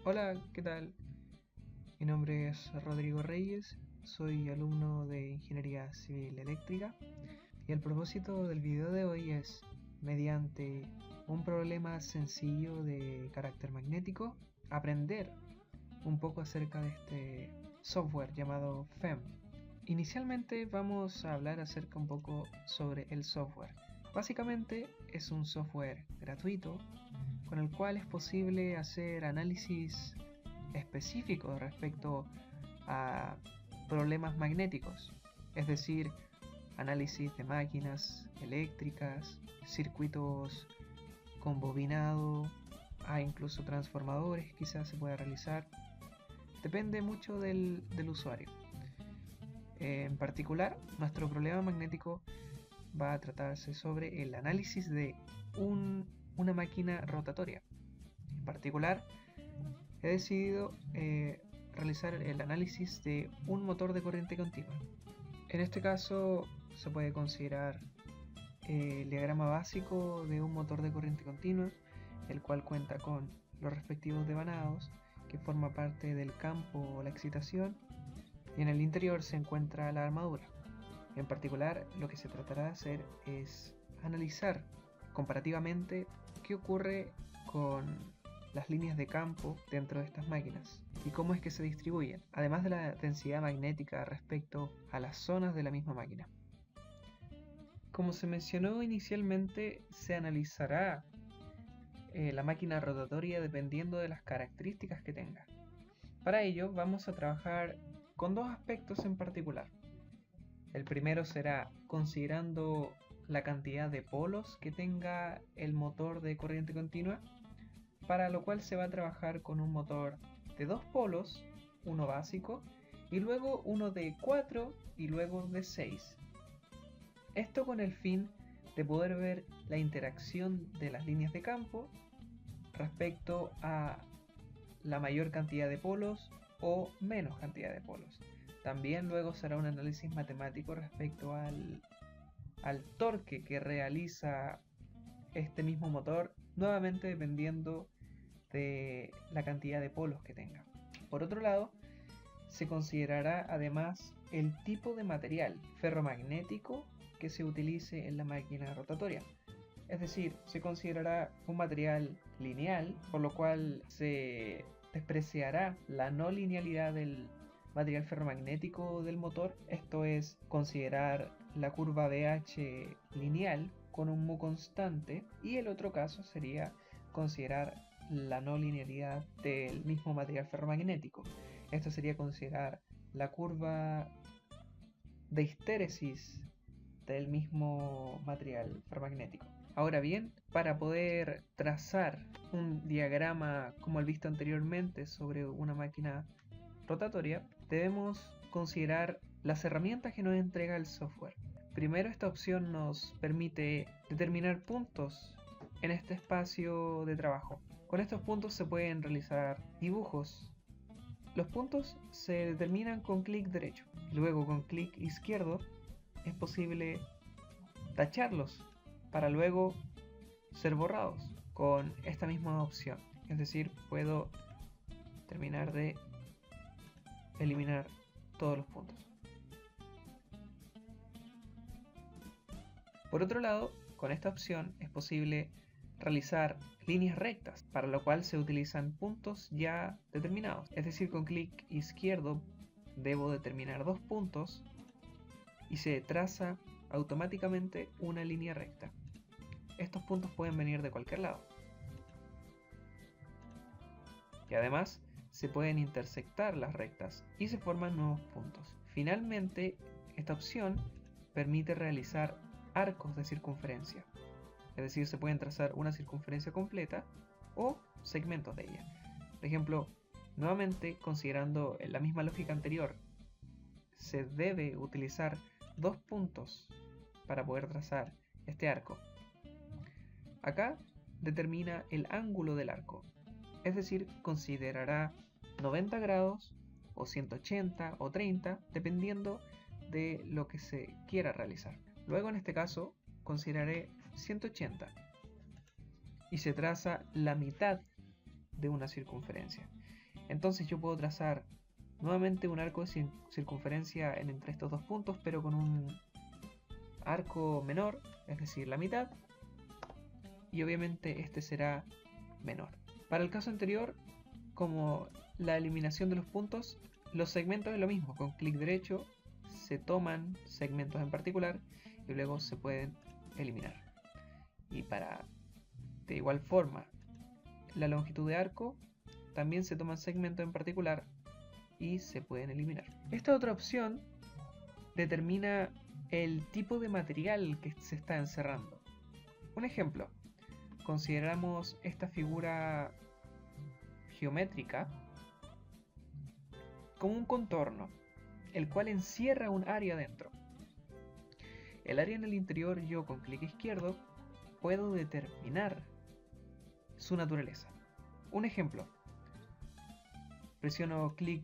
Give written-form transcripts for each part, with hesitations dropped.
Hola, ¿qué tal? Mi nombre es Rodrigo Reyes, soy alumno de Ingeniería Civil Eléctrica y el propósito del video de hoy es, mediante un problema sencillo de carácter magnético, aprender un poco acerca de este software llamado FEM. Inicialmente vamos a hablar acerca un poco sobre el software. Básicamente es un software gratuito con el cual es posible hacer análisis específicos respecto a problemas magnéticos, es decir, análisis de máquinas eléctricas, circuitos con bobinado, incluso transformadores quizás se pueda realizar. Depende mucho del usuario. En particular, nuestro problema magnético va a tratarse sobre el análisis de una máquina rotatoria. En particular, he decidido realizar el análisis de un motor de corriente continua. En este caso se puede considerar el diagrama básico de un motor de corriente continua, el cual cuenta con los respectivos devanados, que forma parte del campo o la excitación, y en el interior se encuentra la armadura. En particular, lo que se tratará de hacer es analizar comparativamente qué ocurre con las líneas de campo dentro de estas máquinas y cómo es que se distribuyen, además de la densidad magnética respecto a las zonas de la misma máquina. Como se mencionó inicialmente, se analizará la máquina rotatoria dependiendo de las características que tenga. Para ello vamos a trabajar con dos aspectos en particular. El primero será considerando la cantidad de polos que tenga el motor de corriente continua, para lo cual se va a trabajar con un motor de dos polos, uno básico, y luego uno de 4 y luego de 6. Esto con el fin de poder ver la interacción de las líneas de campo respecto a la mayor cantidad de polos o menos cantidad de polos. También luego será un análisis matemático respecto al torque que realiza este mismo motor, nuevamente dependiendo de la cantidad de polos que tenga. Por otro lado, se considerará además el tipo de material ferromagnético que se utilice en la máquina rotatoria. Es decir, se considerará un material lineal, por lo cual se despreciará la no linealidad del material ferromagnético del motor. Esto es considerar la curva BH lineal con un mu constante, y el otro caso sería considerar la no linealidad del mismo material ferromagnético. Esto sería considerar la curva de histéresis del mismo material ferromagnético. Ahora bien, para poder trazar un diagrama como el visto anteriormente sobre una máquina rotatoria, debemos considerar las herramientas que nos entrega el software. Primero, esta opción nos permite determinar puntos en este espacio de trabajo. Con estos puntos se pueden realizar dibujos. Los puntos se determinan con clic derecho. Luego, con clic izquierdo es posible tacharlos para luego ser borrados con esta misma opción. Es decir, puedo terminar de eliminar todos los puntos. Por otro lado, con esta opción es posible realizar líneas rectas, para lo cual se utilizan puntos ya determinados. Es decir, con clic izquierdo debo determinar dos puntos y se traza automáticamente una línea recta. Estos puntos pueden venir de cualquier lado. Y además se pueden intersectar las rectas y se forman nuevos puntos. Finalmente, esta opción permite realizar arcos de circunferencia. Es decir, se pueden trazar una circunferencia completa o segmentos de ella. Por ejemplo, nuevamente considerando la misma lógica anterior, se debe utilizar dos puntos para poder trazar este arco. Acá determina el ángulo del arco, es decir, considerará 90 grados o 180 o 30 dependiendo de lo que se quiera realizar. Luego en este caso consideraré 180 y se traza la mitad de una circunferencia. Entonces yo puedo trazar nuevamente un arco de circunferencia entre estos dos puntos, pero con un arco menor, es decir, la mitad, y obviamente este será menor. Para el caso anterior, como la eliminación de los puntos, los segmentos es lo mismo. Con clic derecho se toman segmentos en particular y luego se pueden eliminar. Y de igual forma, la longitud de arco, también se toman segmentos en particular y se pueden eliminar. Esta otra opción determina el tipo de material que se está encerrando. Un ejemplo, consideramos esta figura geométrica como un contorno, el cual encierra un área dentro. El área en el interior, yo con clic izquierdo puedo determinar su naturaleza. Un ejemplo, presiono clic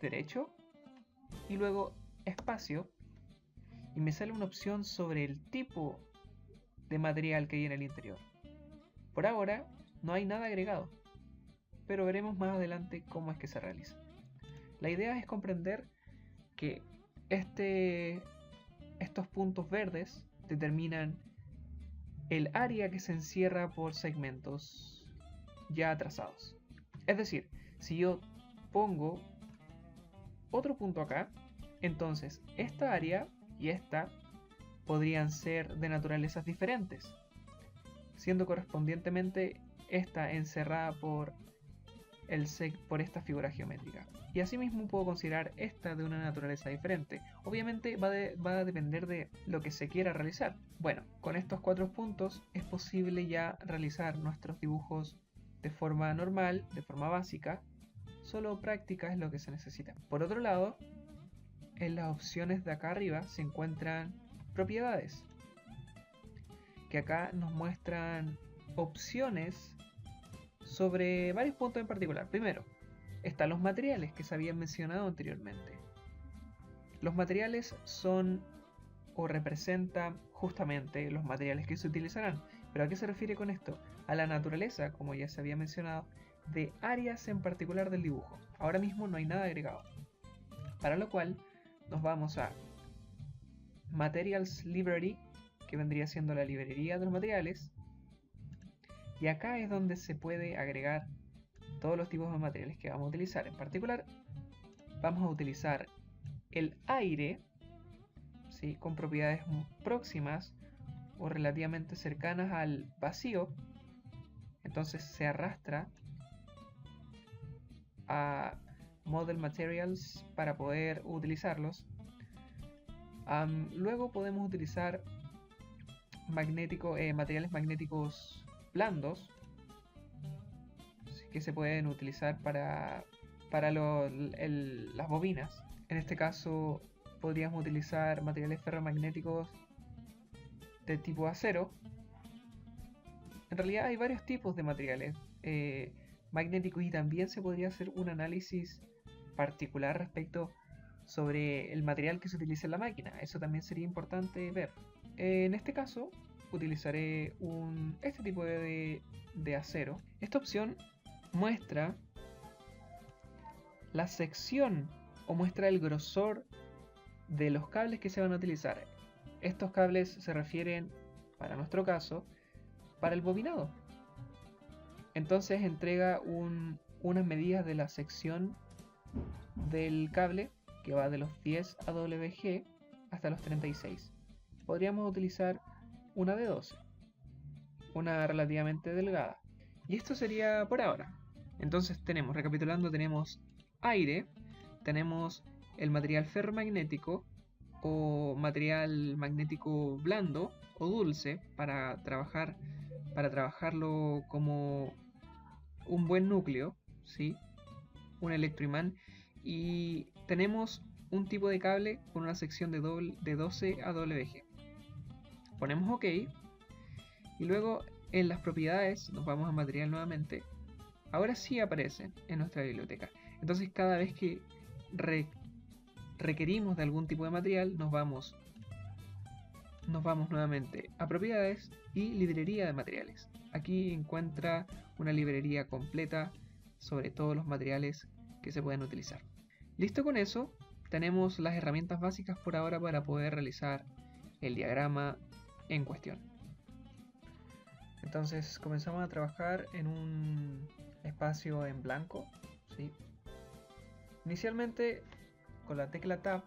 derecho y luego espacio y me sale una opción sobre el tipo de material que hay en el interior. Por ahora no hay nada agregado, pero veremos más adelante cómo es que se realiza. La idea es comprender que estos puntos verdes determinan el área que se encierra por segmentos ya trazados. Es decir, si yo pongo otro punto acá, entonces esta área y esta podrían ser de naturalezas diferentes, siendo correspondientemente esta encerrada por esta figura geométrica. Y asimismo puedo considerar esta de una naturaleza diferente. Obviamente va a depender de lo que se quiera realizar. Bueno, con estos 4 puntos es posible ya realizar nuestros dibujos de forma normal, de forma básica. Solo práctica es lo que se necesita. Por otro lado, en las opciones de acá arriba se encuentran propiedades, que acá nos muestran opciones sobre varios puntos en particular. Primero, están los materiales que se habían mencionado anteriormente. Los materiales son o representan justamente los materiales que se utilizarán. ¿Pero a qué se refiere con esto? A la naturaleza, como ya se había mencionado, de áreas en particular del dibujo. Ahora mismo no hay nada agregado. Para lo cual nos vamos a Materials Library, que vendría siendo la librería de los materiales. Y acá es donde se puede agregar todos los tipos de materiales que vamos a utilizar. En particular, vamos a utilizar el aire, ¿sí?, con propiedades próximas o relativamente cercanas al vacío. Entonces se arrastra a Model Materials para poder utilizarlos. Luego podemos utilizar materiales magnéticos blandos, que se pueden utilizar para las bobinas. En este caso podríamos utilizar materiales ferromagnéticos de tipo acero. En realidad hay varios tipos de materiales magnéticos y también se podría hacer un análisis particular respecto sobre el material que se utiliza en la máquina. Eso también sería importante ver. En este caso utilizaré este tipo de acero. Esta opción muestra la sección o muestra el grosor de los cables que se van a utilizar. Estos cables se refieren, para nuestro caso, para el bobinado. Entonces entrega unas medidas de la sección del cable que va de los 10 AWG hasta los 36. Podríamos utilizar una de 12, una relativamente delgada. Y esto sería por ahora. Entonces recapitulando, tenemos aire, tenemos el material ferromagnético o material magnético blando o dulce para trabajarlo como un buen núcleo, ¿sí?, un electroimán. Y tenemos un tipo de cable con una sección de 12 AWG. Ponemos OK y luego en las propiedades nos vamos a material nuevamente. Ahora sí aparecen en nuestra biblioteca. Entonces cada vez que requerimos de algún tipo de material nos vamos nuevamente a propiedades y librería de materiales. Aquí encuentra una librería completa sobre todos los materiales que se pueden utilizar. Listo con eso, tenemos las herramientas básicas por ahora para poder realizar el diagrama en cuestión. Entonces comenzamos a trabajar en un espacio en blanco, ¿sí? Inicialmente, con la tecla Tab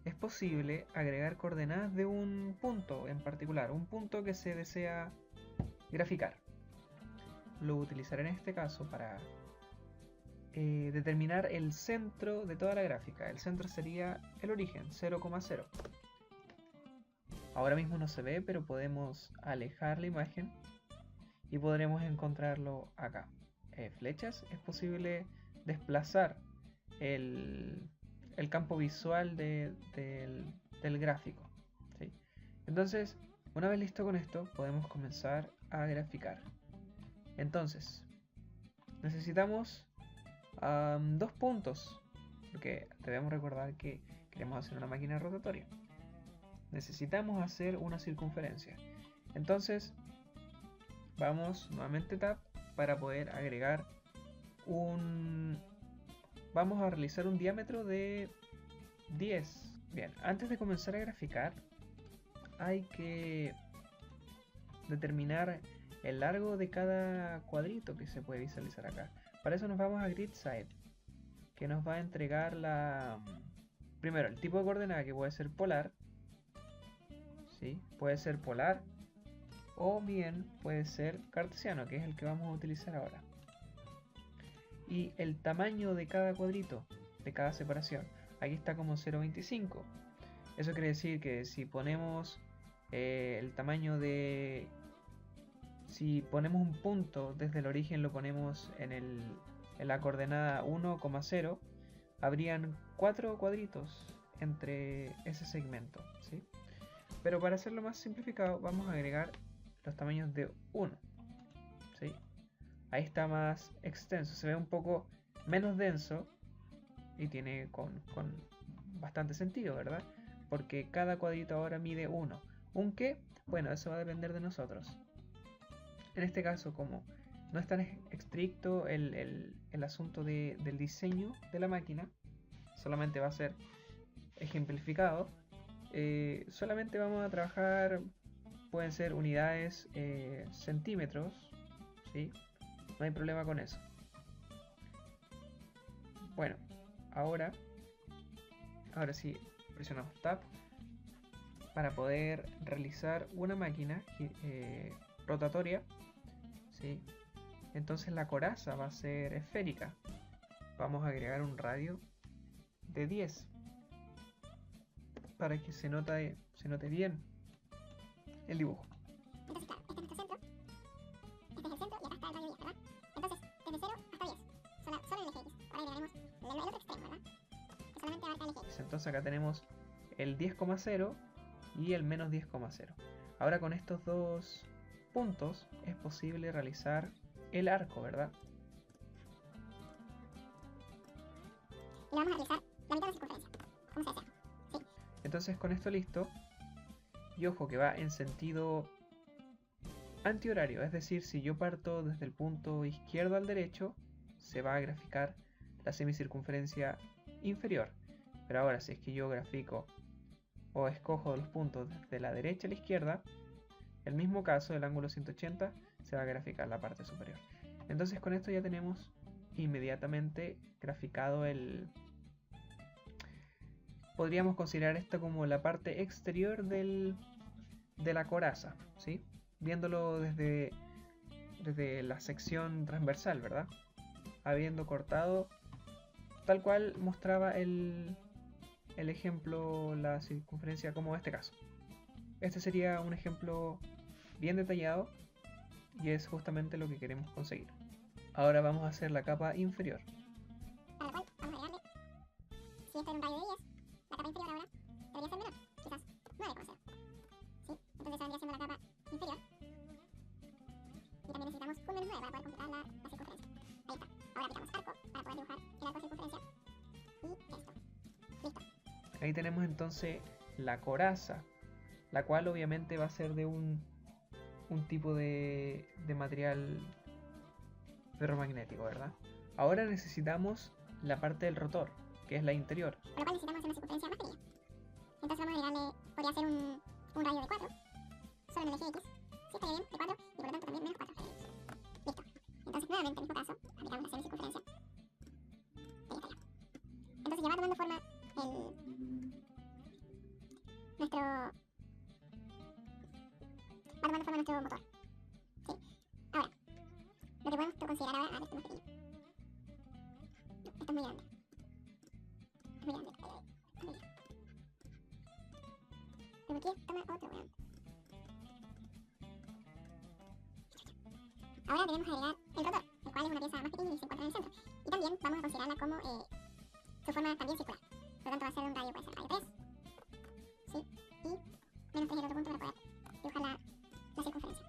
es posible agregar coordenadas de un punto en particular, un punto que se desea graficar. Lo utilizaré en este caso para determinar el centro de toda la gráfica. El centro sería el origen, 0,0. Ahora mismo no se ve, pero podemos alejar la imagen y podremos encontrarlo acá. Flechas, es posible desplazar el campo visual del gráfico, ¿sí? Entonces, una vez listo con esto, podemos comenzar a graficar. Entonces, necesitamos 2 puntos, porque debemos recordar que queremos hacer una máquina rotatoria. Necesitamos hacer una circunferencia. Entonces, vamos nuevamente Tab para poder agregar vamos a realizar un diámetro de 10. Bien, antes de comenzar a graficar, hay que determinar el largo de cada cuadrito que se puede visualizar acá. Para eso nos vamos a GridSide, que nos va a entregar primero el tipo de coordenada, que puede ser polar, ¿sí? Puede ser polar o bien puede ser cartesiano, que es el que vamos a utilizar ahora. Y el tamaño de cada cuadrito, de cada separación, aquí está como 0,25. Eso quiere decir que si ponemos el tamaño si ponemos un punto desde el origen, lo ponemos en la coordenada 1,0, habrían 4 cuadritos entre ese segmento, ¿sí? Pero para hacerlo más simplificado, vamos a agregar los tamaños de 1, ¿sí? Ahí está más extenso, se ve un poco menos denso y tiene con bastante sentido, ¿verdad? Porque cada cuadrito ahora mide 1. ¿Un qué? Bueno, eso va a depender de nosotros. En este caso, como no es tan estricto el asunto del diseño de la máquina, solamente va a ser ejemplificado, solamente vamos a trabajar, pueden ser unidades, centímetros, ¿sí? No hay problema con eso. Bueno, ahora sí presionamos Tab para poder realizar una máquina rotatoria, ¿sí? Entonces la coraza va a ser esférica. Vamos a agregar un radio de 10 para que se note bien el dibujo. Entonces acá tenemos el 10,0 y el menos 10,0. Ahora con estos dos puntos es posible realizar el arco, ¿verdad? Y vamos a realizar la mitad de la circunferencia, como se desea. Sí. Entonces con esto listo, y ojo que va en sentido antihorario, es decir, si yo parto desde el punto izquierdo al derecho, se va a graficar la semicircunferencia inferior. Pero ahora si es que yo grafico o escojo los puntos desde la derecha a la izquierda, el mismo caso del ángulo 180 se va a graficar la parte superior. Entonces con esto ya tenemos inmediatamente graficado podríamos considerar esto como la parte exterior de la coraza, ¿sí? Viéndolo desde la sección transversal, ¿verdad? Habiendo cortado tal cual mostraba el ejemplo, la circunferencia, como este caso. Este sería un ejemplo bien detallado y es justamente lo que queremos conseguir. Ahora vamos a hacer la capa inferior. Para lo cual vamos a agregarle, si este era un radio de 10, la capa inferior ahora debería ser menor, quizás 9,0. ¿Sí? Entonces vendría siendo la capa inferior. Y también necesitamos un menos 9 para poder computar la circunferencia. Ahí está. Ahora aplicamos arco para poder dibujar el arco de circunferencia. Y esto. Listo. Ahí tenemos entonces la coraza, la cual obviamente va a ser de un tipo de material ferromagnético, ¿verdad? Ahora necesitamos la parte del rotor, que es la interior. Por lo cual necesitamos una circunferencia más pequeña. Entonces vamos a agregarle, podría ser un radio de 4, solo en el eje X. Sí, estaría bien, de 4, y por lo tanto también menos 4 estaría bien. Listo. Entonces nuevamente, en el mismo caso, aplicamos la semicircunferencia. Ahí está ya. Entonces ya va tomando forma nuestro motor. ¿Sí? Ahora, lo que podemos considerar ahora, esto es más pequeño. No, esto es muy grande. Es muy grande. Muy bien. ¿Pero por qué toma otro, weón? Ahora debemos agregar el rotor, el cual es una pieza más pequeña y se encuentra en el centro. Y también vamos a considerarla como su forma también circular. Por lo tanto va a ser un radio, puede ser radio 3. ¿Sí? Y menos 3 en el otro punto para poder dibujar la circunferencia.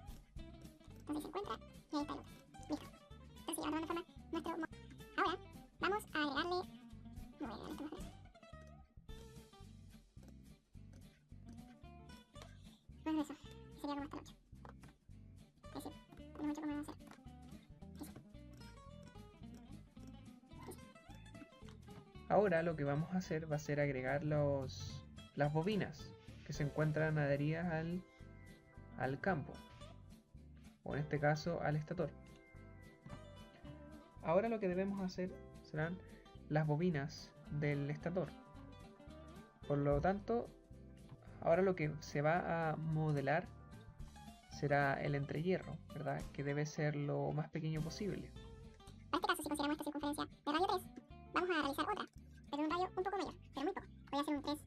Entonces se encuentra y ahí está el otro. Listo. Entonces ya va tomando forma nuestro motor. Ahora vamos a agregarle... No voy a agregarle esto más grande. No es eso. Sería como hasta el 8. Ahí sí. Tenemos 8,0. Eso. Ahora lo que vamos a hacer va a ser agregar las bobinas que se encuentran adheridas al campo, o en este caso al estator. Ahora lo que debemos hacer serán las bobinas del estator. Por lo tanto, ahora lo que se va a modelar será el entrehierro, ¿verdad? Que debe ser lo más pequeño posible. Para este caso, si consideramos esta circunferencia de radio 3, vamos a realizar otra, pero de un radio un poco mayor, pero muy poco. Podría ser un 3.2,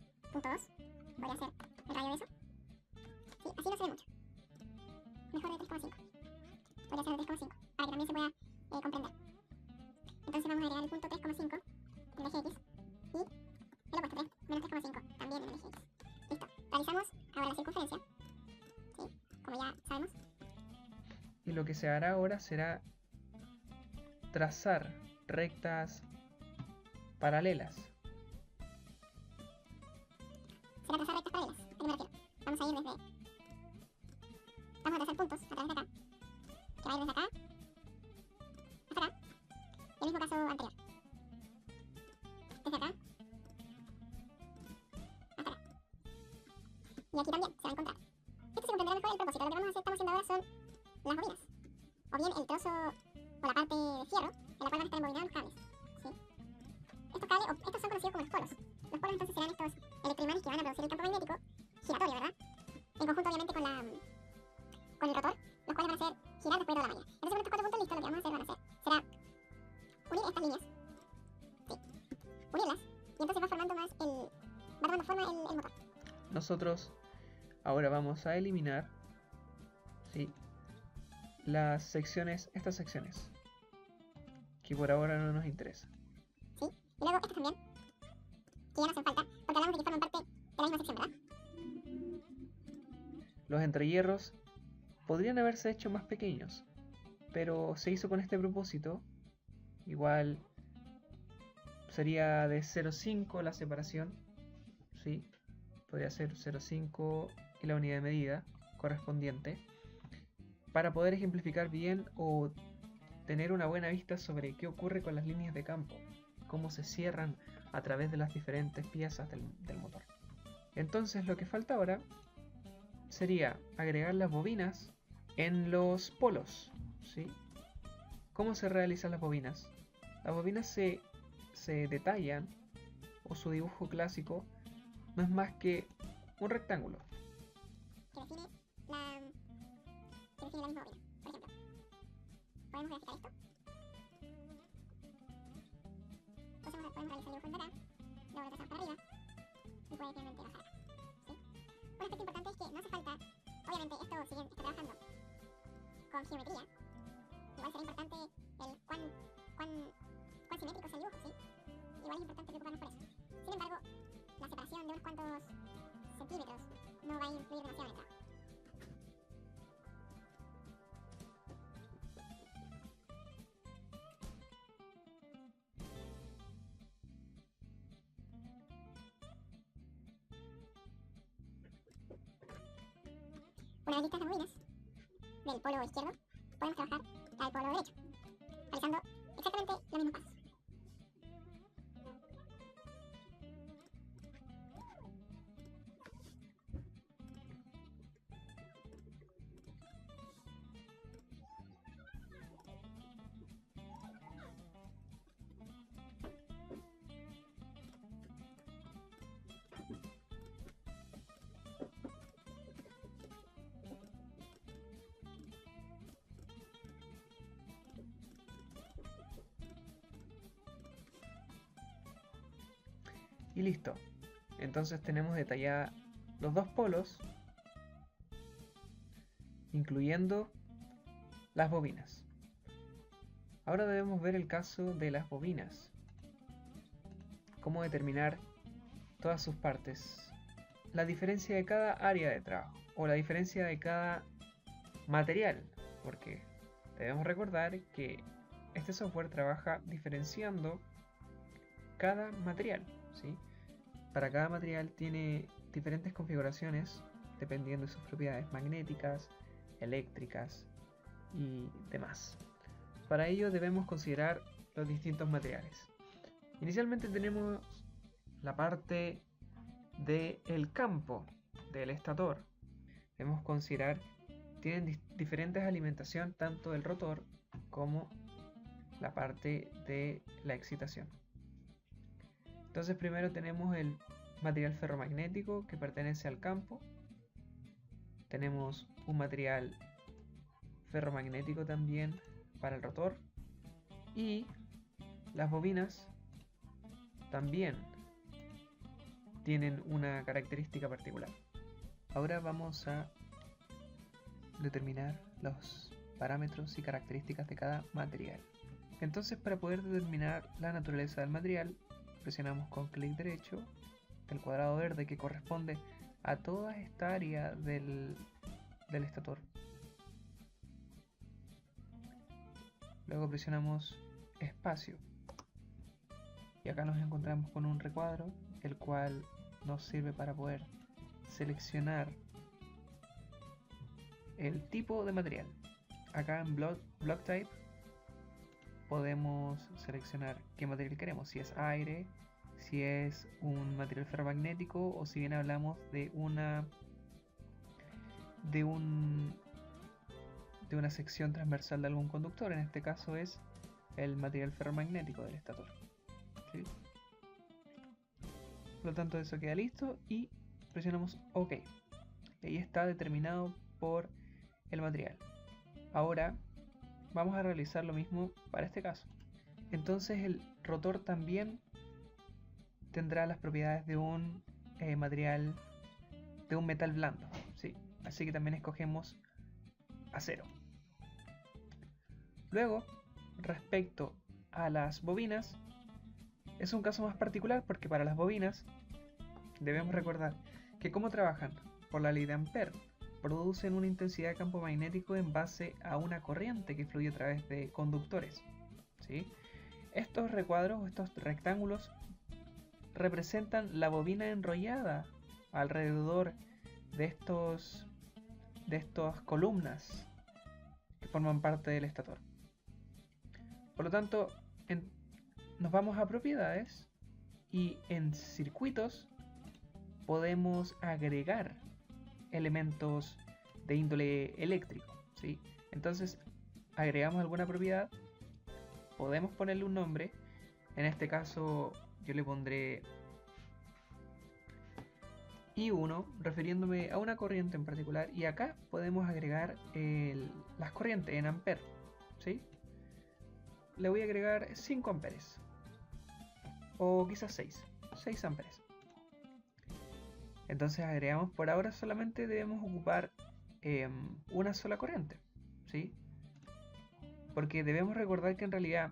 podría ser el radio de eso. Sí, así no se ve mucho. Mejor de 3,5. Podría ser de 3,5, para que también se pueda comprender. Entonces vamos a agregar el punto 3,5 en el eje X y el opuesto 3 menos 3,5 también en el eje X. Listo. Realizamos ahora la circunferencia, ¿sí? Como ya sabemos. Y lo que se hará ahora será trazar rectas paralelas. Será trazar rectas paralelas. ¿A qué me refiero? Vamos a ir desde... Vamos a trazar puntos a través de acá, que va a ir desde acá hasta acá, y el mismo caso anterior. Desde acá hasta acá. Y aquí también se va a encontrar. Esto se comprenderá mejor el propósito. Lo que estamos haciendo ahora son las bobinas. O bien el trozo o la parte de fierro en la cual van a estar embobinados los cables. ¿Sí? Estos cables, estos son conocidos como los polos. Los polos entonces serán estos electroimanes que van a producir el campo magnético giratorio, ¿verdad? En conjunto obviamente con el rotor, los cuales van a hacer girar después de toda la malla. Entonces con estos 4 puntos listos lo que vamos a hacer será unir estas líneas. Sí. Unirlas. Y entonces va tomando forma el motor. Nosotros ahora vamos a eliminar, ¿sí?, estas secciones, que por ahora no nos interesa. Sí, y luego estas también, que ya no hacen falta, porque hablamos de que forman parte de la misma sección, ¿verdad? Los entrehierros podrían haberse hecho más pequeños, pero se hizo con este propósito. Igual sería de 0,5 la separación, ¿sí? Podría ser 0,5 y la unidad de medida correspondiente, para poder ejemplificar bien o tener una buena vista sobre qué ocurre con las líneas de campo, cómo se cierran a través de las diferentes piezas del motor. Entonces lo que falta ahora sería agregar las bobinas en los polos, ¿sí? ¿Cómo se realizan las bobinas? Las bobinas se detallan, o su dibujo clásico no es más que un rectángulo que define la misma bobina. Por ejemplo, podemos graficar esto. Podemos realizar el dibujo desde acá, luego lo trazamos para arriba y puede finalmente bajar acá. ¿Sí? Un aspecto importante es que no hace falta, obviamente esto si bien está trabajando con geometría, igual será importante el cuán simétrico es el dibujo, ¿sí? Igual es importante preocuparnos por eso. Sin embargo, la separación de unos cuantos centímetros no va a influir demasiado en el trabajo. Una vez listas las bobinas del polo izquierdo, podemos trabajar al polo derecho, realizando exactamente Básicamente los mismos pasos. Y listo. Entonces tenemos detalladas los dos polos, incluyendo las bobinas. Ahora debemos ver el caso de las bobinas. Cómo determinar todas sus partes. La diferencia de cada área de trabajo, o la diferencia de cada material, porque debemos recordar que este software trabaja diferenciando cada material, ¿sí? Para cada material tiene diferentes configuraciones dependiendo de sus propiedades magnéticas, eléctricas y demás. Para ello debemos considerar los distintos materiales. Inicialmente tenemos la parte del campo del estator. Debemos considerar tienen diferentes alimentación tanto del rotor como la parte de la excitación. Entonces primero tenemos el material ferromagnético que pertenece al campo. Tenemos un material ferromagnético también para el rotor. Y las bobinas también tienen una característica particular. Ahora vamos a determinar los parámetros y características de cada material. Entonces, para poder determinar la naturaleza del material, presionamos con clic derecho el cuadrado verde que corresponde a toda esta área del estator. Luego presionamos espacio y acá nos encontramos con un recuadro, el cual nos sirve para poder seleccionar el tipo de material. Acá en block type podemos seleccionar qué material queremos, si es aire, si es un material ferromagnético o si bien hablamos de una sección transversal de algún conductor. En este caso es el material ferromagnético del estator, ¿sí? Por lo tanto eso queda listo y presionamos OK. Y ahí está determinado por el material. Ahora vamos a realizar lo mismo para este caso. Entonces el rotor también tendrá las propiedades de un material, de un metal blando, ¿sí? Así que también escogemos acero. Luego, respecto a las bobinas, es un caso más particular porque para las bobinas debemos recordar que cómo trabajan por la ley de Ampère, producen una intensidad de campo magnético en base a una corriente que fluye a través de conductores, ¿sí? Estos recuadros, estos rectángulos, representan la bobina enrollada alrededor de estas columnas que forman parte del estator. Por lo tanto, nos vamos a propiedades y en circuitos podemos agregar elementos de índole eléctrico, ¿sí? Entonces agregamos alguna propiedad, podemos ponerle un nombre. En este caso yo le pondré I1, refiriéndome a una corriente en particular, y acá podemos agregar las corrientes en amperes, ¿sí? Le voy a agregar 5 amperes o quizás 6 amperes. Entonces agregamos, por ahora solamente debemos ocupar una sola corriente, ¿sí? Porque debemos recordar que en realidad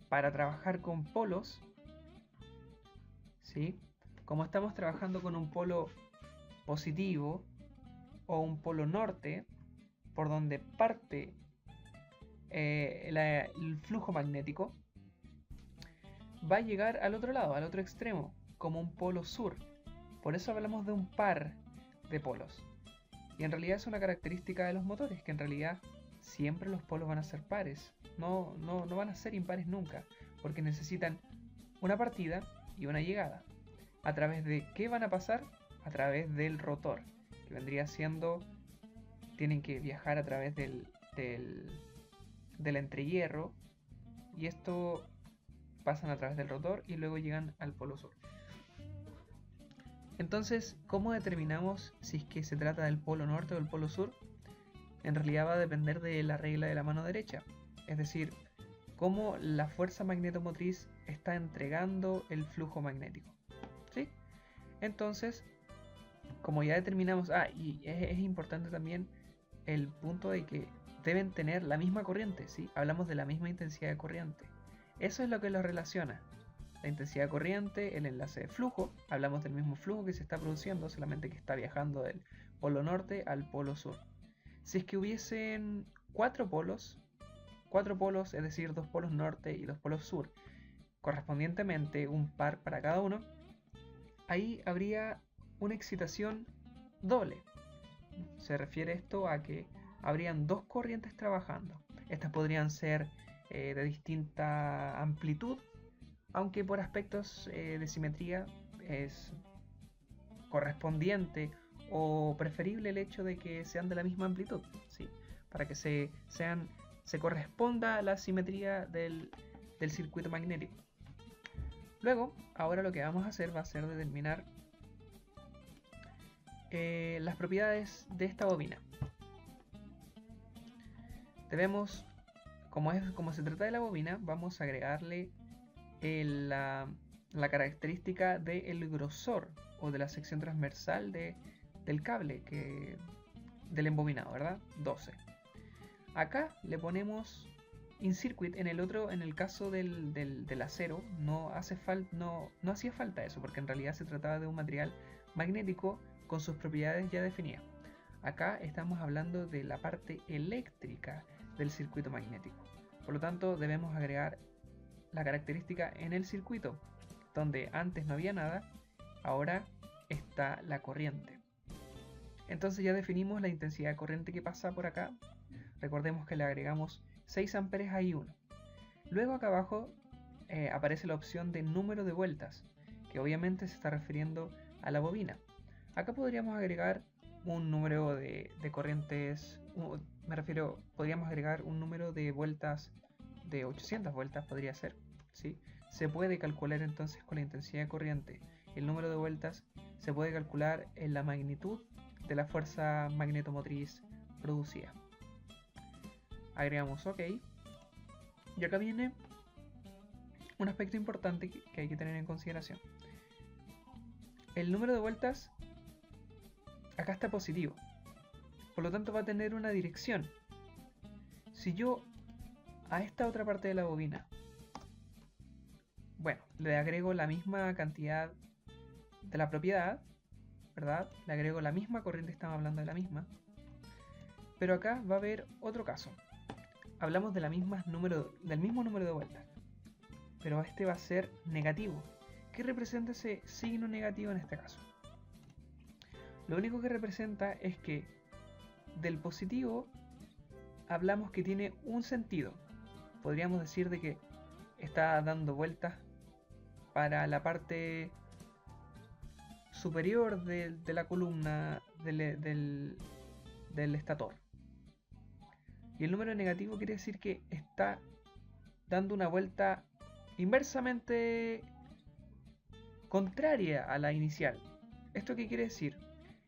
para trabajar con polos, ¿sí? Como estamos trabajando con un polo positivo o un polo norte, por donde parte el flujo magnético, va a llegar al otro lado, al otro extremo, como un polo sur. Por eso hablamos de un par de polos. Y en realidad es una característica de los motores, que en realidad siempre los polos van a ser pares. No van a ser impares nunca, porque necesitan una partida y una llegada. ¿A través de qué van a pasar? A través del rotor, que vendría siendo, tienen que viajar a través del entrehierro, y esto pasan a través del rotor y luego llegan al polo sur. Entonces, ¿cómo determinamos si es que se trata del polo norte o del polo sur? En realidad va a depender de la regla de la mano derecha, es decir, cómo la fuerza magnetomotriz está entregando el flujo magnético, ¿sí? Entonces, como ya determinamos, y es importante también el punto de que deben tener la misma corriente, ¿sí? Hablamos de la misma intensidad de corriente. Eso es lo que los relaciona. La intensidad de corriente, el enlace de flujo, hablamos del mismo flujo que se está produciendo, solamente que está viajando del polo norte al polo sur. Si es que hubiesen cuatro polos, es decir, 2 polos norte y 2 polos sur, correspondientemente un par para cada uno, ahí habría una excitación doble. Se refiere esto a que habrían 2 corrientes trabajando. Estas podrían ser de distinta amplitud, aunque por aspectos de simetría es correspondiente o preferible el hecho de que sean de la misma amplitud, ¿sí? Para que se corresponda a la simetría del circuito magnético. Luego, ahora lo que vamos a hacer va a ser determinar las propiedades de esta bobina. Debemos, como se trata de la bobina, vamos a agregarle la característica del grosor o de la sección transversal del cable del embobinado, ¿verdad? 12. Acá le ponemos in circuit. En el caso del acero no hacía falta eso, porque en realidad se trataba de un material magnético con sus propiedades ya definidas. Acá estamos hablando de la parte eléctrica del circuito magnético. Por lo tanto, debemos agregar la característica en el circuito, donde antes no había nada, ahora está la corriente. Entonces ya definimos la intensidad de corriente que pasa por acá. Recordemos que le agregamos 6 amperes a I1. Luego acá abajo aparece la opción de número de vueltas, que obviamente se está refiriendo a la bobina. Acá podríamos agregar un número de corrientes, podríamos agregar un número de vueltas de 800 vueltas, podría ser, ¿sí? Se puede calcular entonces con la intensidad de corriente. El número de vueltas se puede calcular en la magnitud de la fuerza magnetomotriz producida. Agregamos OK. Y acá viene un aspecto importante que hay que tener en consideración. El número de vueltas acá está positivo, por lo tanto va a tener una dirección. Si yo a esta otra parte de la bobina, le agrego la misma cantidad de la propiedad, ¿verdad? Le agrego la misma corriente, estamos hablando de la misma, pero acá va a haber otro caso. Hablamos del mismo número de vueltas, pero este va a ser negativo. ¿Qué representa ese signo negativo en este caso? Lo único que representa es que del positivo hablamos que tiene un sentido. Podríamos decir de que está dando vueltas para la parte superior de la columna del estator. Y el número negativo quiere decir que está dando una vuelta inversamente contraria a la inicial. ¿Esto qué quiere decir?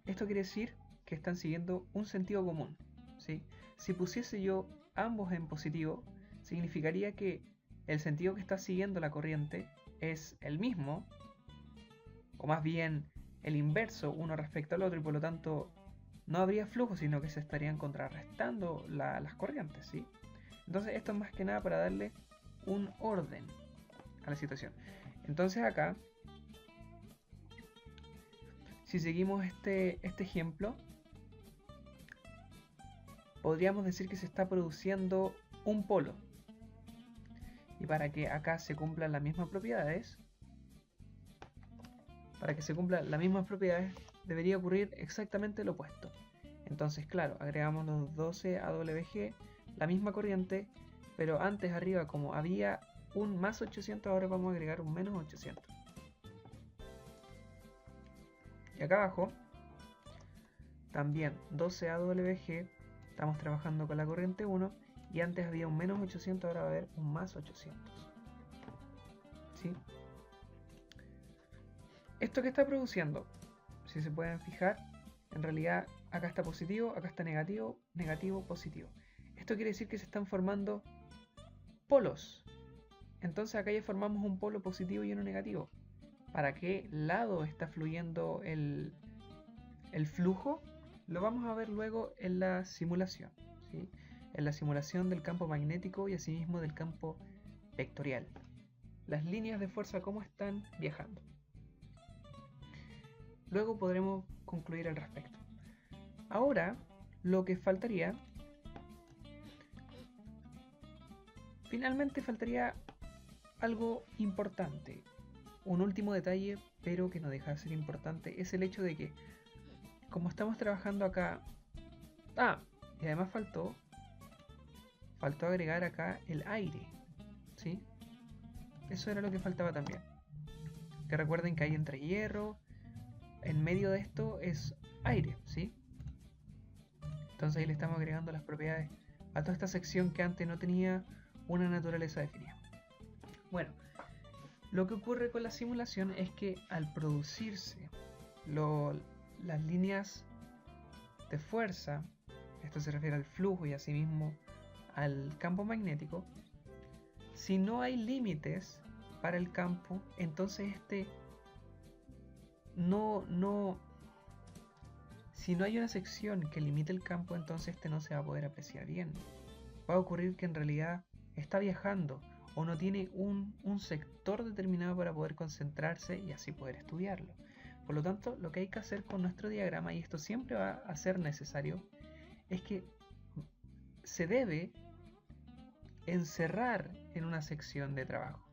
Esto quiere decir que están siguiendo un sentido común, ¿sí? Si pusiese yo ambos en positivo, significaría que el sentido que está siguiendo la corriente es el mismo, o más bien el inverso uno respecto al otro, y por lo tanto no habría flujo, sino que se estarían contrarrestando las corrientes, ¿sí? Entonces esto es más que nada para darle un orden a la situación. Entonces acá, si seguimos este ejemplo, podríamos decir que se está produciendo un polo. Y para que acá se cumplan las mismas propiedades, debería ocurrir exactamente lo opuesto. Entonces, claro, agregamos los 12 AWG la misma corriente, pero antes arriba como había un más 800, ahora vamos a agregar un menos 800. Y acá abajo también 12 AWG, estamos trabajando con la corriente 1 y antes había un menos 800, ahora va a haber un más 800. ¿Sí? Esto que está produciendo, si se pueden fijar, en realidad acá está positivo, acá está negativo, negativo, positivo. Esto quiere decir que se están formando polos. Entonces acá ya formamos un polo positivo y uno negativo. ¿Para qué lado está fluyendo el flujo? Lo vamos a ver luego en la simulación, ¿sí? En la simulación del campo magnético y asimismo del campo vectorial. Las líneas de fuerza, cómo están viajando. Luego podremos concluir al respecto. Ahora, lo que faltaría, finalmente faltaría algo importante. Un último detalle, pero que no deja de ser importante, es el hecho de que, como estamos trabajando acá... y además faltó agregar acá el aire, ¿sí? Eso era lo que faltaba también. Que recuerden que hay entre hierro, en medio de esto es aire, ¿sí? Entonces ahí le estamos agregando las propiedades a toda esta sección que antes no tenía una naturaleza definida. Bueno, lo que ocurre con la simulación es que al producirse las líneas de fuerza, esto se refiere al flujo y asimismo al campo magnético, si no hay límites para el campo, entonces si no hay una sección que limite el campo, entonces no se va a poder apreciar bien. Va a ocurrir que en realidad está viajando o no tiene un sector determinado para poder concentrarse y así poder estudiarlo. Por lo tanto, lo que hay que hacer con nuestro diagrama, y esto siempre va a ser necesario, es que se debe encerrar en una sección de trabajo.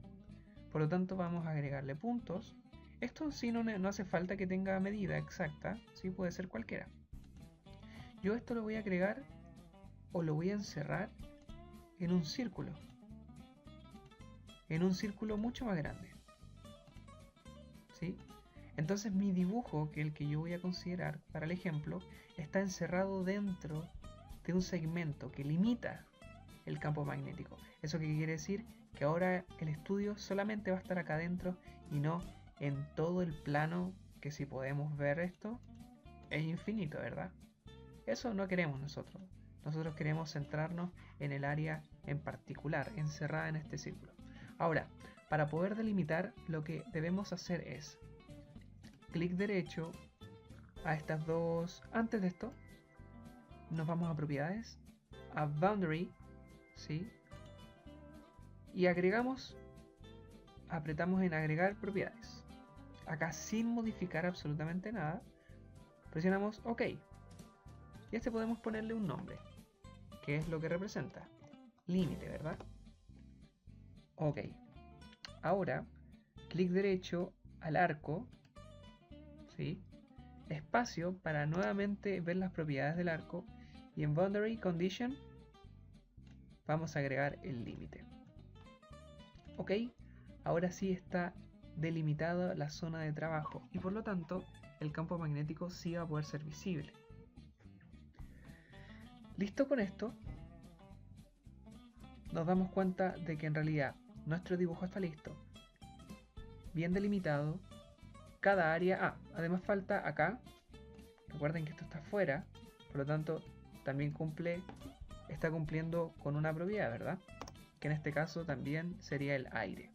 Por lo tanto, vamos a agregarle puntos. Esto sí no hace falta que tenga medida exacta, sí puede ser cualquiera. Yo esto lo voy a agregar o lo voy a encerrar en un círculo mucho más grande, ¿sí? Entonces mi dibujo, que es el que yo voy a considerar para el ejemplo, está encerrado dentro de un segmento que limita el campo magnético. ¿Eso qué quiere decir? Que ahora el estudio solamente va a estar acá adentro y no en todo el plano, que si podemos ver esto es infinito, ¿verdad? Eso no queremos nosotros. Nosotros queremos centrarnos en el área en particular, encerrada en este círculo. Ahora, para poder delimitar, lo que debemos hacer es clic derecho a estas dos. Antes de esto, nos vamos a propiedades, a boundary, ¿sí? Y apretamos en agregar propiedades. Acá sin modificar absolutamente nada, presionamos OK. Y a este podemos ponerle un nombre, que es lo que representa límite, ¿verdad? OK. Ahora, clic derecho al arco, ¿sí? Espacio para nuevamente ver las propiedades del arco, y en Boundary Condition vamos a agregar el límite. OK. Ahora sí está delimitada la zona de trabajo y por lo tanto el campo magnético sí va a poder ser visible. Listo con esto, nos damos cuenta de que en realidad nuestro dibujo está listo, bien delimitado, cada área. Además falta acá, recuerden que esto está fuera, por lo tanto también está cumpliendo con una propiedad, ¿verdad? Que en este caso también sería el aire.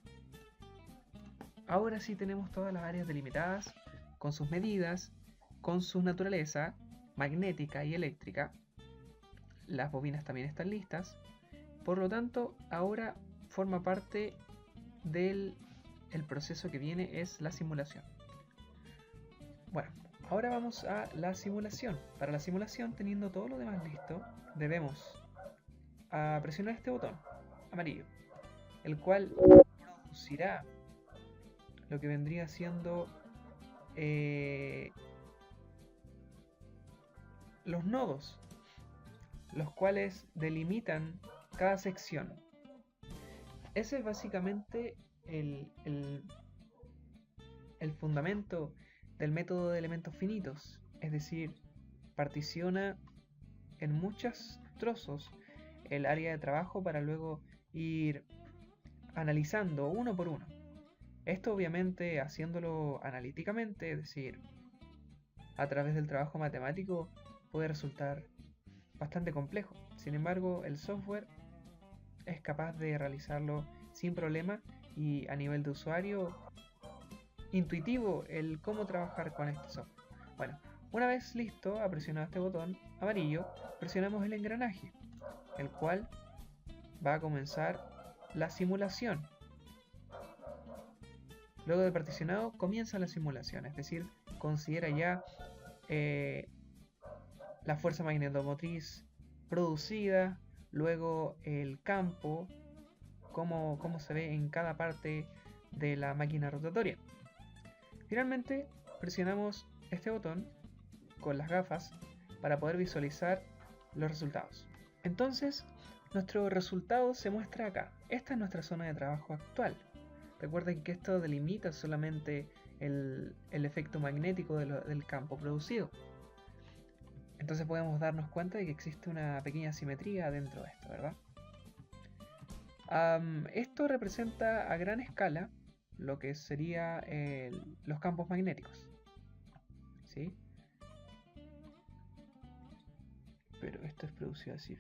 Ahora sí tenemos todas las áreas delimitadas, con sus medidas, con su naturaleza magnética y eléctrica. Las bobinas también están listas. Por lo tanto, ahora forma parte del proceso que viene, es la simulación. Bueno, ahora vamos a la simulación. Para la simulación, teniendo todo lo demás listo, debemos presionar este botón amarillo, el cual producirá lo que vendría siendo los nodos los cuales delimitan cada sección. Ese es básicamente el fundamento del método de elementos finitos, es decir, particiona en muchos trozos el área de trabajo para luego ir analizando uno por uno. Esto obviamente haciéndolo analíticamente, es decir, a través del trabajo matemático, puede resultar bastante complejo. Sin embargo, el software es capaz de realizarlo sin problema y a nivel de usuario intuitivo el cómo trabajar con este software. Bueno, una vez listo, presionado este botón amarillo, presionamos el engranaje, el cual va a comenzar la simulación. Luego de particionado comienza la simulación, es decir, considera ya la fuerza magnetomotriz producida, luego el campo, cómo se ve en cada parte de la máquina rotatoria. Finalmente presionamos este botón con las gafas para poder visualizar los resultados. Entonces, nuestro resultado se muestra acá. Esta es nuestra zona de trabajo actual. Recuerden que esto delimita solamente el efecto magnético del campo producido. Entonces podemos darnos cuenta de que existe una pequeña simetría dentro de esto, ¿verdad? Esto representa a gran escala lo que sería los campos magnéticos, ¿sí? Pero esto es producido así.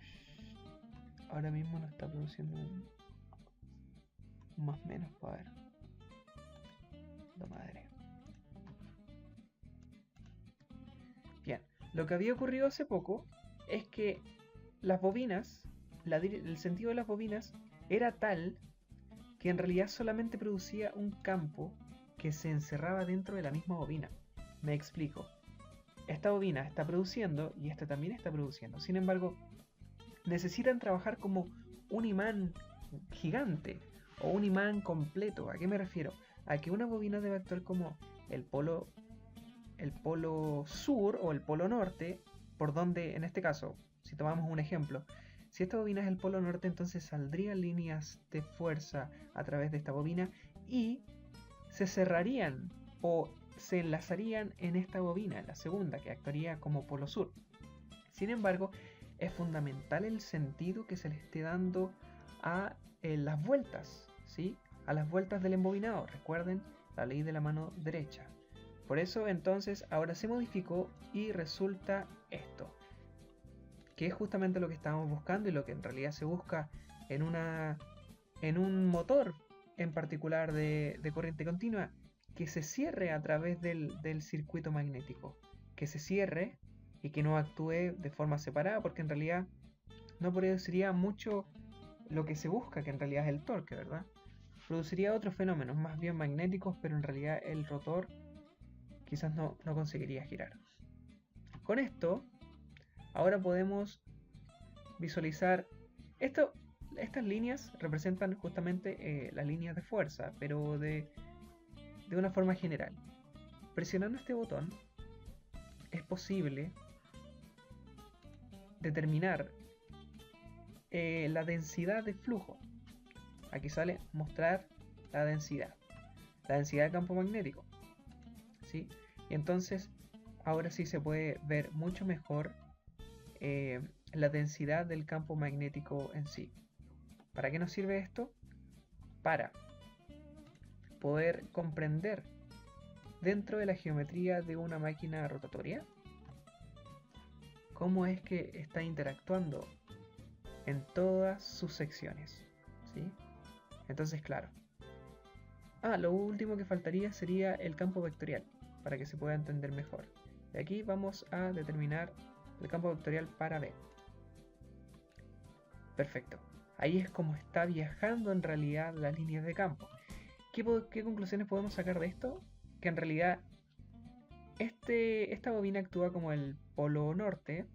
Ahora mismo no está produciendo un más menos, para ver. La madre. Bien, lo que había ocurrido hace poco es que las bobinas, el sentido de las bobinas era tal que en realidad solamente producía un campo que se encerraba dentro de la misma bobina. Me explico. Esta bobina está produciendo y esta también está produciendo. Sin embargo, necesitan trabajar como un imán gigante o un imán completo. ¿A qué me refiero? A que una bobina debe actuar como el polo sur o el polo norte, por donde, en este caso, si tomamos un ejemplo, si esta bobina es el polo norte, entonces saldrían líneas de fuerza a través de esta bobina y se cerrarían o se enlazarían en esta bobina, la segunda, que actuaría como polo sur. Sin embargo, es fundamental el sentido que se le esté dando a las vueltas, ¿sí? A las vueltas del embobinado. Recuerden la ley de la mano derecha. Por eso entonces ahora se modificó y resulta esto, que es justamente lo que estábamos buscando y lo que en realidad se busca en un motor en particular de corriente continua, que se cierre a través del circuito magnético, que se cierre y que no actúe de forma separada, porque en realidad no produciría mucho lo que se busca, que en realidad es el torque, ¿verdad? Produciría otros fenómenos más bien magnéticos, pero en realidad el rotor quizás no conseguiría girar. Con esto, ahora podemos visualizar esto. Estas líneas representan justamente las líneas de fuerza, pero de una forma general. Presionando este botón es posible determinar la densidad de flujo. Aquí sale mostrar la densidad del campo magnético, ¿sí? Y entonces ahora sí se puede ver mucho mejor la densidad del campo magnético en sí. ¿Para qué nos sirve esto? Para poder comprender dentro de la geometría de una máquina rotatoria cómo es que está interactuando en todas sus secciones, ¿sí? Entonces, claro. Lo último que faltaría sería el campo vectorial, para que se pueda entender mejor. Y aquí vamos a determinar el campo vectorial para B. Perfecto. Ahí es como está viajando en realidad las líneas de campo. ¿Qué conclusiones podemos sacar de esto? Que en realidad esta bobina actúa como el polo norte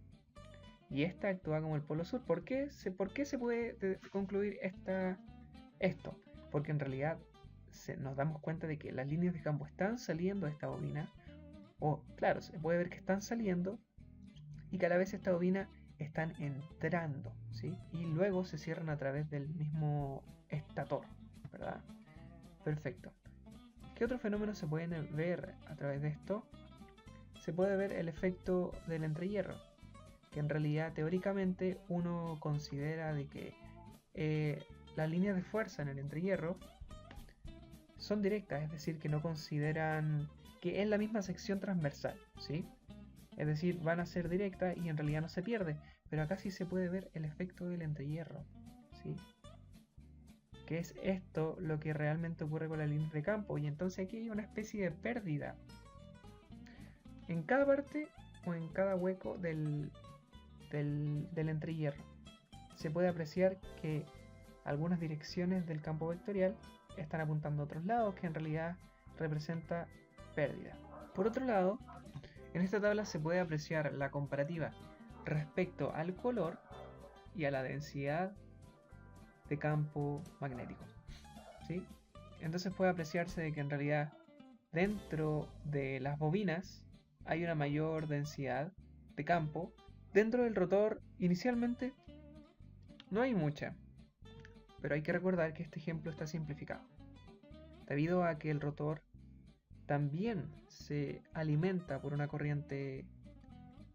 y esta actúa como el polo sur. ¿Por qué se puede concluir esto? Porque en realidad nos damos cuenta de que las líneas de campo están saliendo de esta bobina, o claro, se puede ver que están saliendo y que a la vez esta bobina están entrando, ¿sí? Y luego se cierran a través del mismo estator, ¿verdad? Perfecto. ¿Qué otros fenómenos se pueden ver a través de esto? Se puede ver el efecto del entrehierro, que en realidad teóricamente uno considera de que las líneas de fuerza en el entrehierro son directas, es decir, que no consideran que es la misma sección transversal, ¿sí? Es decir, van a ser directas y en realidad no se pierde, pero acá sí se puede ver el efecto del entrehierro, ¿sí? Que es esto lo que realmente ocurre con la línea de campo, y entonces aquí hay una especie de pérdida en cada parte o en cada hueco del entrehierro. Se puede apreciar que algunas direcciones del campo vectorial están apuntando a otros lados, que en realidad representa pérdida. Por otro lado, en esta tabla se puede apreciar la comparativa respecto al color y a la densidad de campo magnético, ¿sí? Entonces puede apreciarse de que en realidad dentro de las bobinas hay una mayor densidad de campo. Dentro del rotor inicialmente no hay mucha, pero hay que recordar que este ejemplo está simplificado, debido a que el rotor también se alimenta por una corriente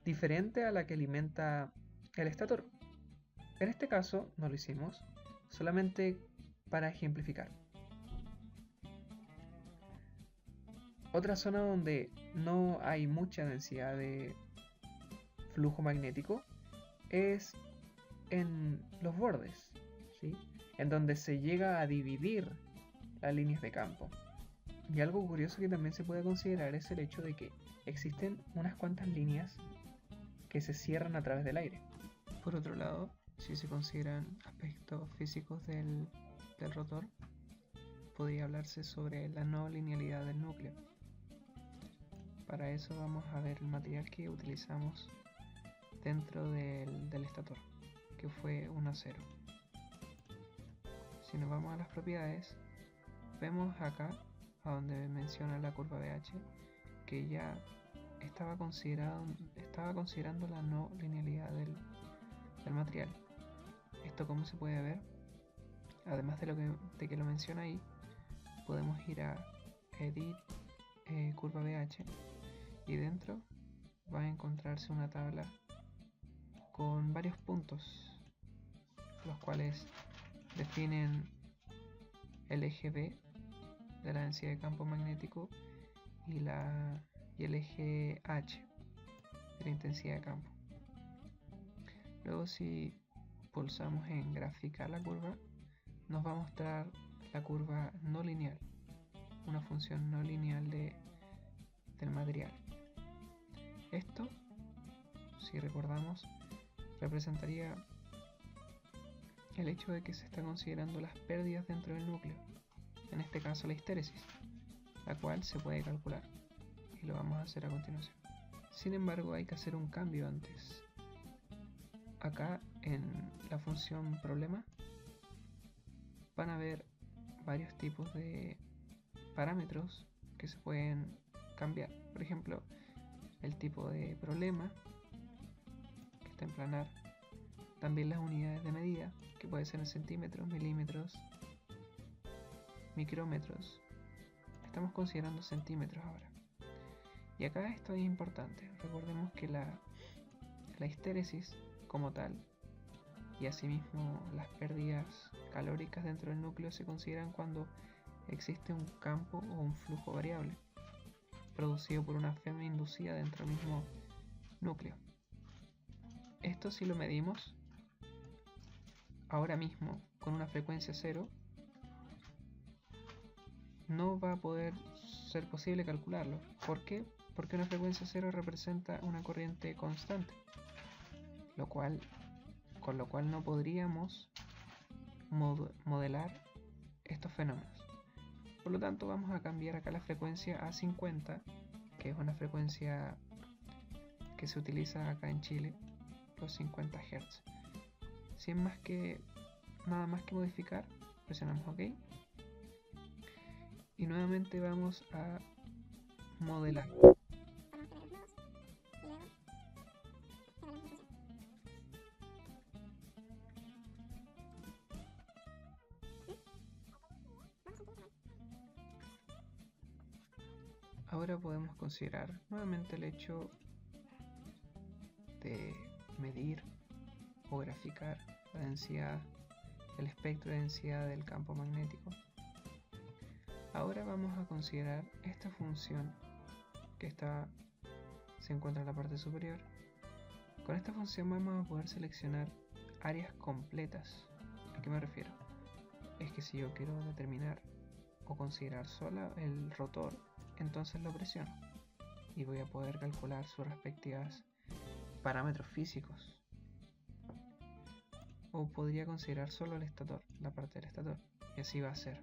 diferente a la que alimenta el estator. En este caso no lo hicimos, solamente para ejemplificar. Otra zona donde no hay mucha densidad de flujo magnético es en los bordes, ¿sí? En donde se llega a dividir las líneas de campo. Y algo curioso que también se puede considerar es el hecho de que existen unas cuantas líneas que se cierran a través del aire. Por otro lado, si se consideran aspectos físicos del rotor, podría hablarse sobre la no linealidad del núcleo. Para eso vamos a ver el material que utilizamos dentro del estator, que fue un acero. Si nos vamos a las propiedades, vemos acá, a donde menciona la curva BH, que ya estaba considerando la no linealidad del material. Esto, como se puede ver, además de que lo menciona ahí, podemos ir a Edit curva BH y dentro va a encontrarse una tabla con varios puntos, los cuales definen el eje B de la densidad de campo magnético y el eje H de la intensidad de campo. Luego, si pulsamos en graficar la curva, nos va a mostrar la curva no lineal, una función no lineal del material. Esto, si recordamos, representaría el hecho de que se está considerando las pérdidas dentro del núcleo, en este caso la histéresis, la cual se puede calcular, y lo vamos a hacer a continuación. Sin embargo, hay que hacer un cambio antes. Acá en la función problema van a ver varios tipos de parámetros que se pueden cambiar. Por ejemplo, el tipo de problema, que está en planar. También las unidades de medida, que puede ser en centímetros, milímetros, micrómetros. Estamos considerando centímetros ahora. Y acá esto es importante. Recordemos que la histéresis como tal, y asimismo las pérdidas calóricas dentro del núcleo, se consideran cuando existe un campo o un flujo variable producido por una FM inducida dentro del mismo núcleo. Esto, si lo medimos ahora mismo con una frecuencia cero, no va a poder ser posible calcularlo. ¿Por qué? Porque una frecuencia cero representa una corriente constante, con lo cual no podríamos modelar estos fenómenos. Por lo tanto, vamos a cambiar acá la frecuencia a 50, que es una frecuencia que se utiliza acá en Chile, los 50 Hz. Sin nada más que modificar, presionamos OK. Y nuevamente vamos a modelar. Ahora podemos considerar nuevamente el hecho de medir o graficar la densidad, el espectro de densidad del campo magnético. Ahora vamos a considerar esta función que se encuentra en la parte superior. Con esta función vamos a poder seleccionar áreas completas. ¿A qué me refiero? Es que si yo quiero determinar o considerar solo el rotor, entonces lo presiono y voy a poder calcular sus respectivas parámetros físicos. O podría considerar solo el estator, la parte del estator, y así va a ser.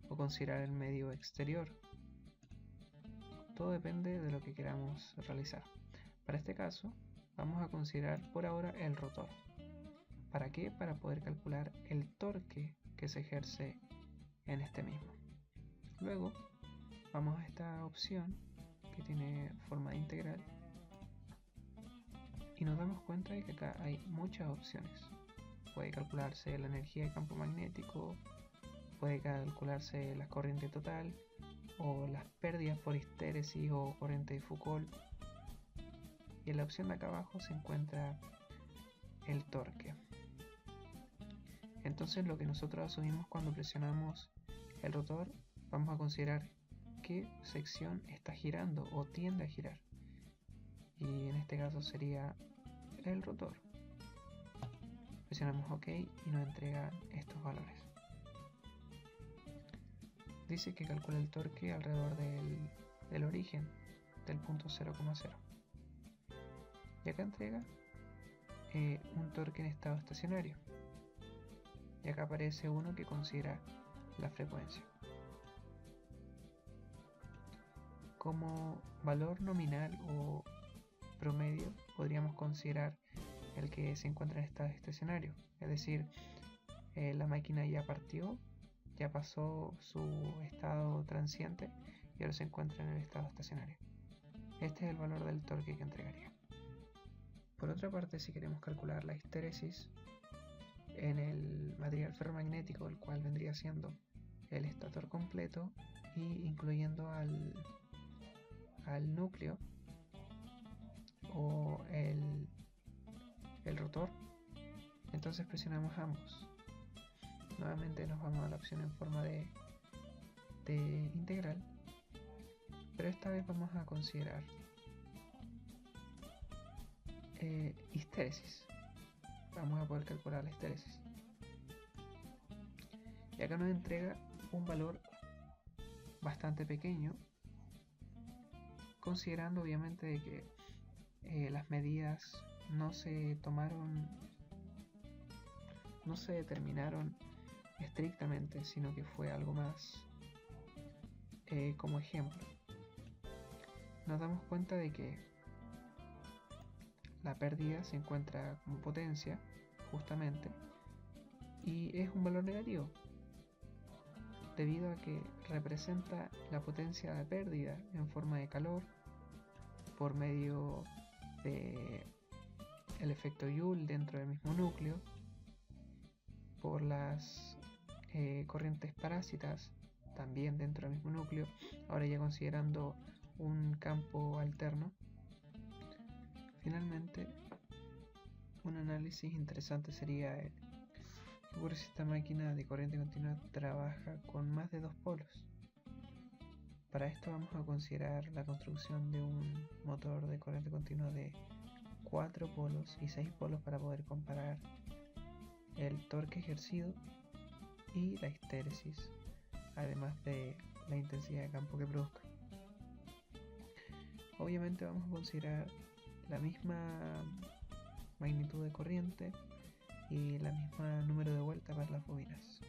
O considerar el medio exterior. Todo depende de lo que queramos realizar. Para este caso, vamos a considerar por ahora el rotor. ¿Para qué? Para poder calcular el torque que se ejerce en este mismo. Luego, vamos a esta opción que tiene forma de integral y nos damos cuenta de que acá hay muchas opciones. Puede calcularse la energía de campo magnético, puede calcularse la corriente total o las pérdidas por histéresis o corriente de Foucault. Y en la opción de acá abajo se encuentra el torque. Entonces lo que nosotros asumimos cuando presionamos el rotor, vamos a considerar qué sección está girando o tiende a girar. Y en este caso sería el rotor. Presionamos OK y nos entrega estos valores. Dice que calcula el torque alrededor del origen, del punto 0,0. Y acá entrega un torque en estado estacionario. Y acá aparece uno que considera la frecuencia. Como valor nominal o promedio podríamos considerar el que se encuentra en estado estacionario, es decir, la máquina ya partió, ya pasó su estado transiente y ahora se encuentra en el estado estacionario. Este es el valor del torque que entregaría. Por otra parte, si queremos calcular la histéresis en el material ferromagnético, el cual vendría siendo el estator completo y incluyendo al núcleo o el rotor, entonces presionamos ambos. Nuevamente nos vamos a la opción en forma de integral, pero esta vez vamos a considerar histéresis. Vamos a poder calcular la histéresis. Y acá nos entrega un valor bastante pequeño, considerando obviamente de que las medidas no se determinaron estrictamente, sino que fue algo más como ejemplo. Nos damos cuenta de que la pérdida se encuentra como potencia, justamente, y es un valor negativo, debido a que representa la potencia de pérdida en forma de calor por medio de el efecto Joule dentro del mismo núcleo, por las corrientes parásitas también dentro del mismo núcleo, ahora ya considerando un campo alterno. Finalmente, un análisis interesante sería que ocurre si esta máquina de corriente continua trabaja con más de dos polos. Para esto vamos a considerar la construcción de un motor de corriente continua de 4 polos y 6 polos para poder comparar el torque ejercido y la histéresis, además de la intensidad de campo que produzca. Obviamente vamos a considerar la misma magnitud de corriente y la misma número de vueltas para las bobinas.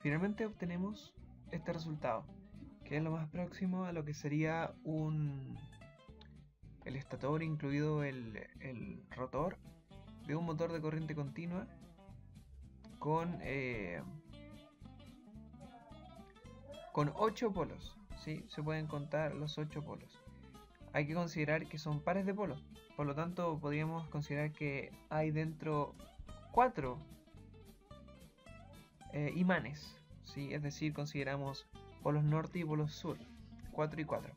finalmente obtenemos este resultado, que es lo más próximo a lo que sería el estator, incluido el rotor de un motor de corriente continua con 8 polos, ¿sí? Se pueden contar los 8 polos. Hay que considerar que son pares de polos, por lo tanto podríamos considerar que hay dentro 4 imanes, ¿sí? Es decir, consideramos polos norte y polos sur, 4 y 4.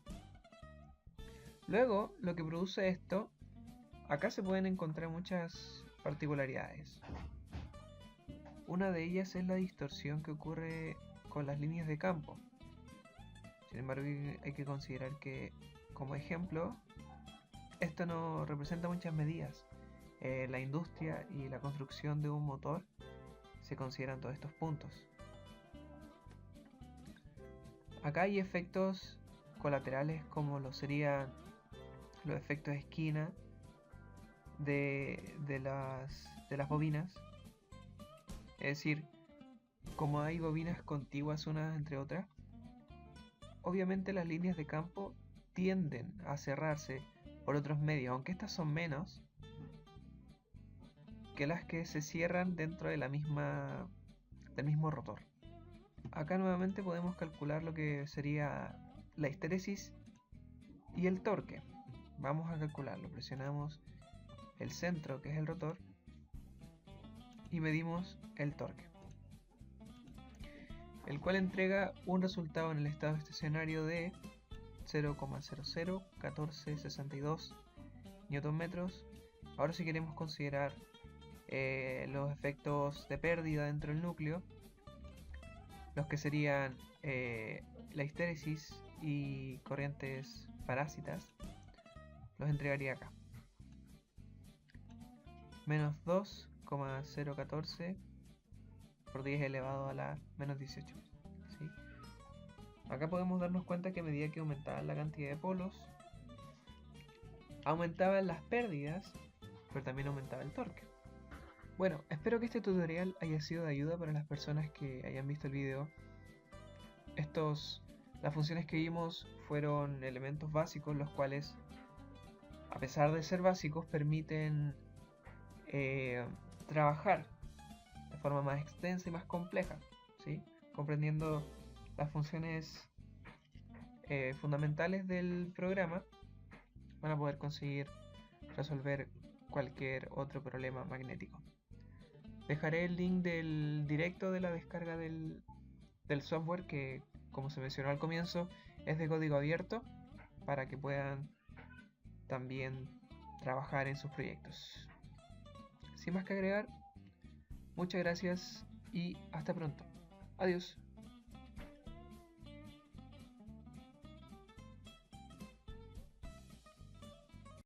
Luego, lo que produce esto, acá se pueden encontrar muchas particularidades. Una de ellas es la distorsión que ocurre con las líneas de campo. Sin embargo, hay que considerar que, como ejemplo, esto no representa muchas medidas. La industria y la construcción de un motor se consideran todos estos puntos. Acá hay efectos colaterales como lo serían los efectos de esquina de las bobinas. Es decir, como hay bobinas contiguas unas entre otras, obviamente las líneas de campo tienden a cerrarse por otros medios, aunque estas son menos que las que se cierran dentro de del mismo rotor. Acá nuevamente podemos calcular lo que sería la histéresis y el torque. Vamos a calcularlo, presionamos el centro, que es el rotor, y medimos el torque, el cual entrega un resultado en el estado estacionario de 0,001462 Nm. Ahora, si queremos considerar los efectos de pérdida dentro del núcleo, los que serían la histéresis y corrientes parásitas, los entregaría acá. Menos 2,014 por 10 elevado a la menos 18. ¿Sí? Acá podemos darnos cuenta que a medida que aumentaba la cantidad de polos, aumentaban las pérdidas, pero también aumentaba el torque. Bueno, espero que este tutorial haya sido de ayuda para las personas que hayan visto el video. Las funciones que vimos fueron elementos básicos, los cuales, a pesar de ser básicos, permiten trabajar de forma más extensa y más compleja, ¿sí? Comprendiendo las funciones fundamentales del programa, van a poder conseguir resolver cualquier otro problema magnético. Dejaré el link del directo de la descarga del software, que, como se mencionó al comienzo, es de código abierto, para que puedan también trabajar en sus proyectos. Sin más que agregar, muchas gracias y hasta pronto. Adiós.